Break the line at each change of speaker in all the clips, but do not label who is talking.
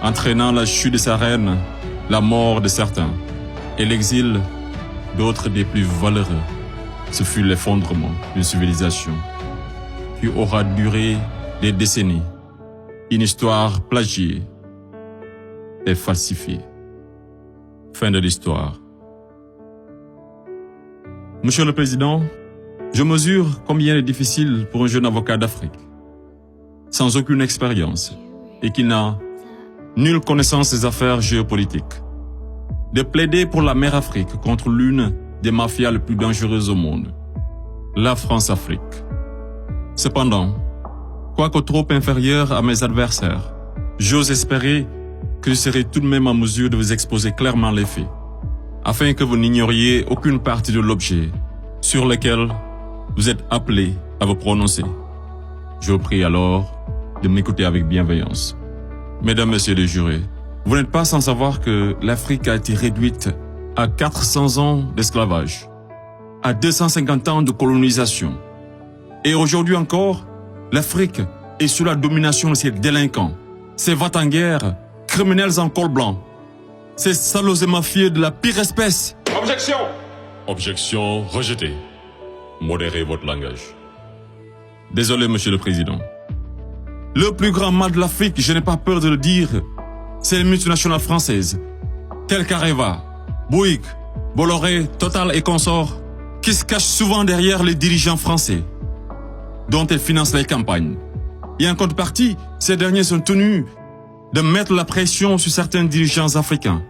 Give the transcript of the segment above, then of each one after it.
entraînant la chute de sa reine, la mort de certains et l'exil d'autres des plus valeureux. Ce fut l'effondrement d'une civilisation qui aura duré des décennies, une histoire plagiée et falsifiée. Fin de l'histoire. Monsieur le Président, je mesure combien il est difficile pour un jeune avocat d'Afrique, sans aucune expérience et qui n'a nulle connaissance des affaires géopolitiques, de plaider pour la mère Afrique contre l'une des mafias les plus dangereuses au monde, la France-Afrique. Cependant, quoique trop inférieur à mes adversaires, j'ose espérer que je serai tout de même en mesure de vous exposer clairement les faits, afin que vous n'ignoriez aucune partie de l'objet sur lequel vous êtes appelés à vous prononcer. Je vous prie alors de m'écouter avec bienveillance. Mesdames, Messieurs les jurés, vous n'êtes pas sans savoir que l'Afrique a été réduite à 400 ans d'esclavage, à 250 ans de colonisation. Et aujourd'hui encore, l'Afrique est sous la domination de ces délinquants, ces va-t-en-guerre, criminels en col blanc, ces salauds et mafieux de la pire espèce.
Objection!
Objection rejetée. Modérez votre langage. Désolé, Monsieur le Président. Le plus grand mal de l'Afrique, je n'ai pas peur de le dire, c'est les multinationales françaises, telles qu'Areva, Bouygues, Bolloré, Total et consorts, qui se cachent souvent derrière les dirigeants français, dont elles financent les campagnes. Et en contrepartie, ces derniers sont tenus de mettre la pression sur certains dirigeants africains,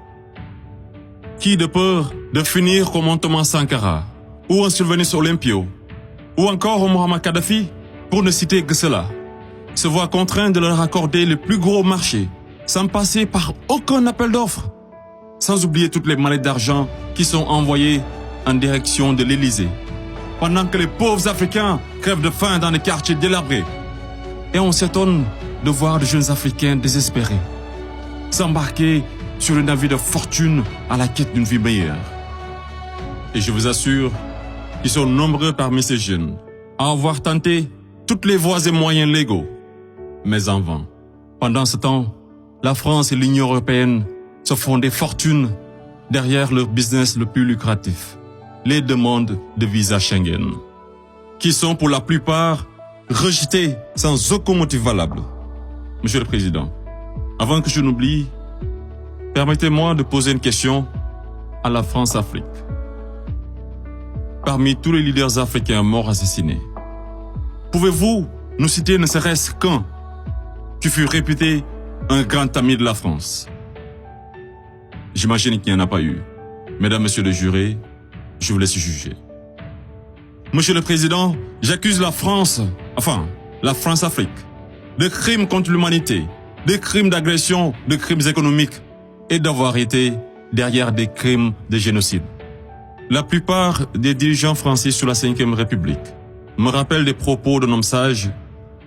qui, de peur de finir comme un Thomas Sankara, ou un Sylvanus Olympio, ou encore un Muammar Kadhafi, pour ne citer que cela, se voient contraints de leur accorder le plus gros marché, sans passer par aucun appel d'offres, sans oublier toutes les mallettes d'argent qui sont envoyées en direction de l'Élysée, pendant que les pauvres Africains crèvent de faim dans les quartiers délabrés. Et on s'étonne de voir de jeunes Africains désespérés s'embarquer sur le navire de fortune à la quête d'une vie meilleure. Et je vous assure qu'ils sont nombreux parmi ces jeunes à avoir tenté toutes les voies et moyens légaux, mais en vain. Pendant ce temps, la France et l'Union européenne se font des fortunes derrière leur business le plus lucratif, les demandes de visa Schengen, qui sont pour la plupart rejetées sans aucun motif valable. Monsieur le Président, avant que je n'oublie, permettez-moi de poser une question à la France-Afrique. Parmi tous les leaders africains morts assassinés, pouvez-vous nous citer ne serait-ce qu'un qui fut réputé un grand ami de la France? J'imagine qu'il n'y en a pas eu. Mesdames, Messieurs les jurés, je vous laisse juger. Monsieur le Président, j'accuse la France-Afrique, de crimes contre l'humanité, de crimes d'agression, de crimes économiques et d'avoir été derrière des crimes de génocide. La plupart des dirigeants français sous la Ve République me rappellent des propos d'un homme sage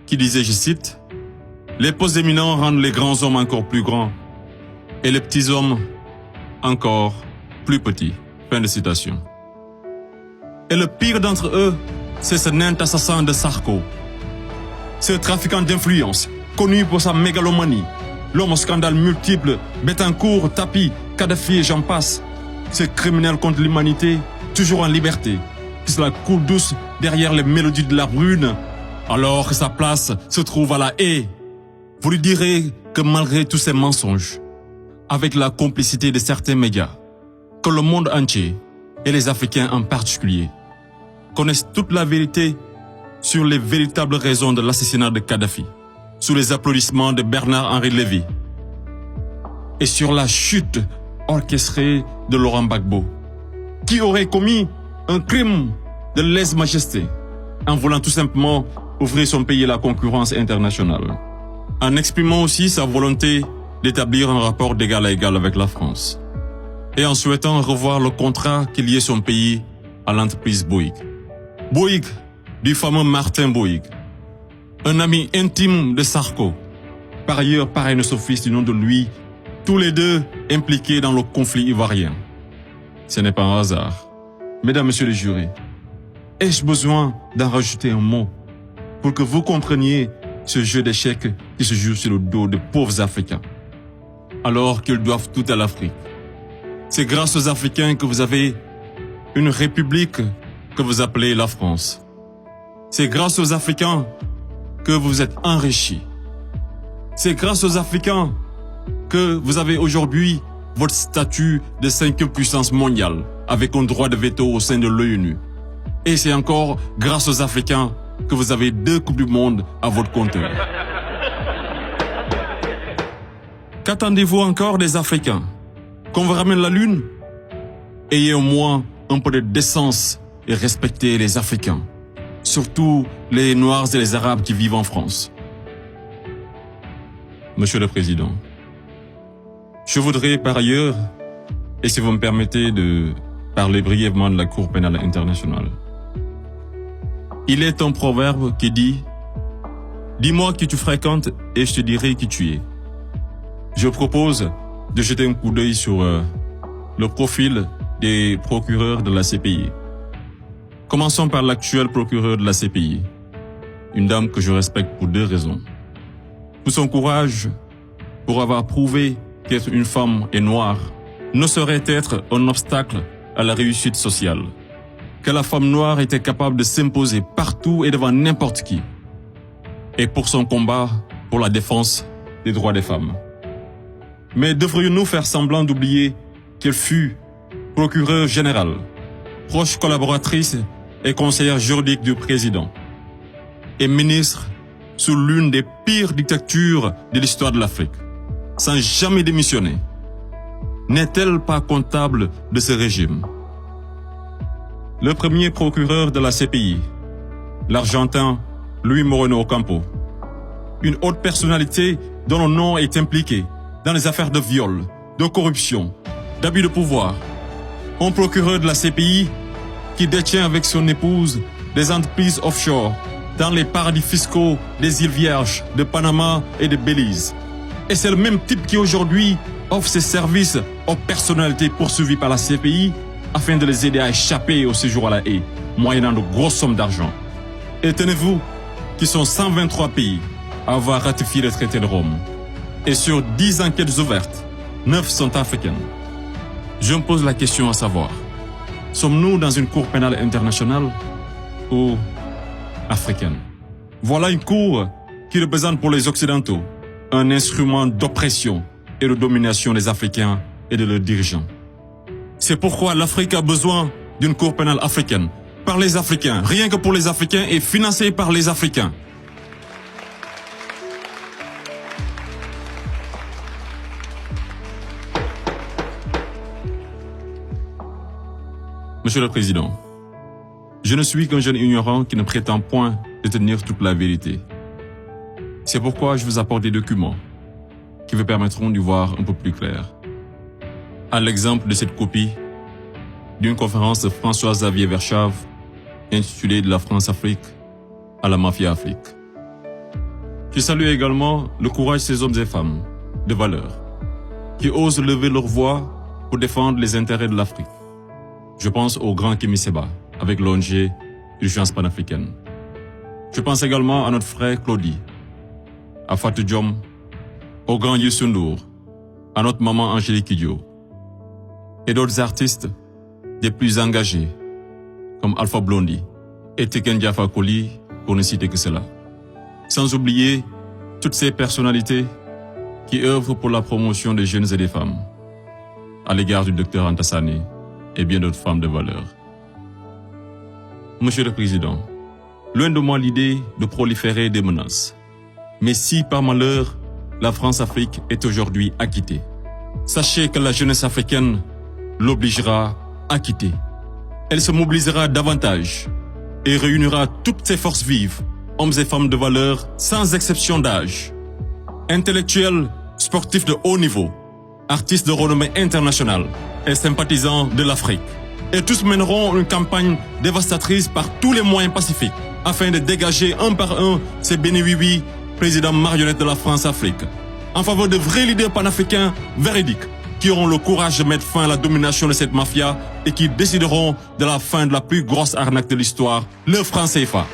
qui disait, je cite, « Les postes éminents rendent les grands hommes encore plus grands et les petits hommes encore plus petits. » Fin de citation. Et le pire d'entre eux, c'est ce nain assassin de Sarko, ce trafiquant d'influence, connu pour sa mégalomanie, l'homme aux scandales multiples, Bettencourt, Tapi, Kadhafi et j'en passe, ce criminel contre l'humanité, toujours en liberté, qui se la coule douce derrière les mélodies de la brune, alors que sa place se trouve à la haie. Vous lui direz que malgré tous ces mensonges, avec la complicité de certains médias, que le monde entier, et les Africains en particulier, connaissent toute la vérité sur les véritables raisons de l'assassinat de Kadhafi, sous les applaudissements de Bernard-Henri Lévy, et sur la chute orchestrée de Laurent Gbagbo, qui aurait commis un crime de lèse-majesté en voulant tout simplement ouvrir son pays à la concurrence internationale, en exprimant aussi sa volonté d'établir un rapport d'égal à égal avec la France, et en souhaitant revoir le contrat qui liait son pays à l'entreprise Bouygues. Bouygues, du fameux Martin Bouygues, un ami intime de Sarko, par ailleurs parrain de son fils du nom de lui, tous les deux impliqués dans le conflit ivoirien. Ce n'est pas un hasard. Mesdames, Messieurs les jurés, ai-je besoin d'en rajouter un mot pour que vous compreniez ce jeu d'échecs qui se joue sur le dos de pauvres Africains? alors qu'ils doivent tout à l'Afrique. C'est grâce aux Africains que vous avez une république que vous appelez la France. C'est grâce aux Africains que vous êtes enrichis. C'est grâce aux Africains que vous avez aujourd'hui votre statut de 5e puissance mondiale avec un droit de veto au sein de l'ONU. Et c'est encore grâce aux Africains que vous avez 2 Coupes du Monde à votre compteur. Qu'attendez-vous encore des Africains? Qu'on vous ramène la Lune? Ayez au moins un peu de décence et respectez les Africains, surtout les Noirs et les Arabes qui vivent en France. Monsieur le Président, je voudrais par ailleurs, et si vous me permettez de parler brièvement de la Cour pénale internationale. Il est un proverbe qui dit « Dis-moi qui tu fréquentes et je te dirai qui tu es ». Je propose de jeter un coup d'œil sur le profil des procureurs de la CPI. Commençons par l'actuel procureur de la CPI, une dame que je respecte pour 2 raisons. Pour son courage, pour avoir prouvé qu'être une femme et noire ne saurait être un obstacle à la réussite sociale, que la femme noire était capable de s'imposer partout et devant n'importe qui, et pour son combat pour la défense des droits des femmes. Mais devrions-nous faire semblant d'oublier qu'elle fut procureure générale, proche collaboratrice et conseillère juridique du président, et ministre sous l'une des pires dictatures de l'histoire de l'Afrique, sans jamais démissionner? N'est-elle pas comptable de ce régime? Le premier procureur de la CPI, l'Argentin Luis Moreno Ocampo, une haute personnalité dont le nom est impliqué dans les affaires de viol, de corruption, d'abus de pouvoir. Un procureur de la CPI qui détient avec son épouse des entreprises offshore dans les paradis fiscaux des îles Vierges, de Panama et de Belize. Et c'est le même type qui aujourd'hui offre ses services aux personnalités poursuivies par la CPI afin de les aider à échapper au séjour à la haie, moyennant de grosses sommes d'argent. Et tenez-vous qu'ils sont 123 pays à avoir ratifié le traité de Rome. Et sur 10 enquêtes ouvertes, 9 sont africaines. Je me pose la question à savoir, sommes-nous dans une cour pénale internationale ou africaine? Voilà une cour qui représente pour les Occidentaux un instrument d'oppression et de domination des Africains et de leurs dirigeants. C'est pourquoi l'Afrique a besoin d'une cour pénale africaine, par les Africains, rien que pour les Africains et financée par les Africains. Monsieur le Président, je ne suis qu'un jeune ignorant qui ne prétend point détenir toute la vérité. C'est pourquoi je vous apporte des documents qui vous permettront d'y voir un peu plus clair. À l'exemple de cette copie d'une conférence de François-Xavier Verschave intitulée « De la France-Afrique à la Mafia-Afrique ». Je salue également le courage de ces hommes et femmes de valeur qui osent lever leur voix pour défendre les intérêts de l'Afrique. Je pense au grand Kémy Séba avec l'ONG Urgence panafricaine. Je pense également à notre frère Claudie, à Fatou Diom, au grand Youssou N'Dour, à notre maman Angélique Kidjo, et d'autres artistes des plus engagés, comme Alpha Blondy et Tiken Jah Fakoly, pour ne citer que cela. Sans oublier toutes ces personnalités qui œuvrent pour la promotion des jeunes et des femmes, à l'égard du docteur Anta Sané et bien d'autres femmes de valeur. Monsieur le Président, loin de moi l'idée de proliférer des menaces. Mais si par malheur, la France-Afrique est aujourd'hui acquittée, sachez que la jeunesse africaine l'obligera à quitter. Elle se mobilisera davantage et réunira toutes ses forces vives, hommes et femmes de valeur, sans exception d'âge, intellectuels, sportifs de haut niveau, artistes de renommée internationale et sympathisants de l'Afrique. Et tous mèneront une campagne dévastatrice par tous les moyens pacifiques afin de dégager un par un ces bénéwiwi, présidents marionnettes de la France-Afrique, en faveur de vrais leaders panafricains véridiques qui auront le courage de mettre fin à la domination de cette mafia et qui décideront de la fin de la plus grosse arnaque de l'histoire, le franc CFA.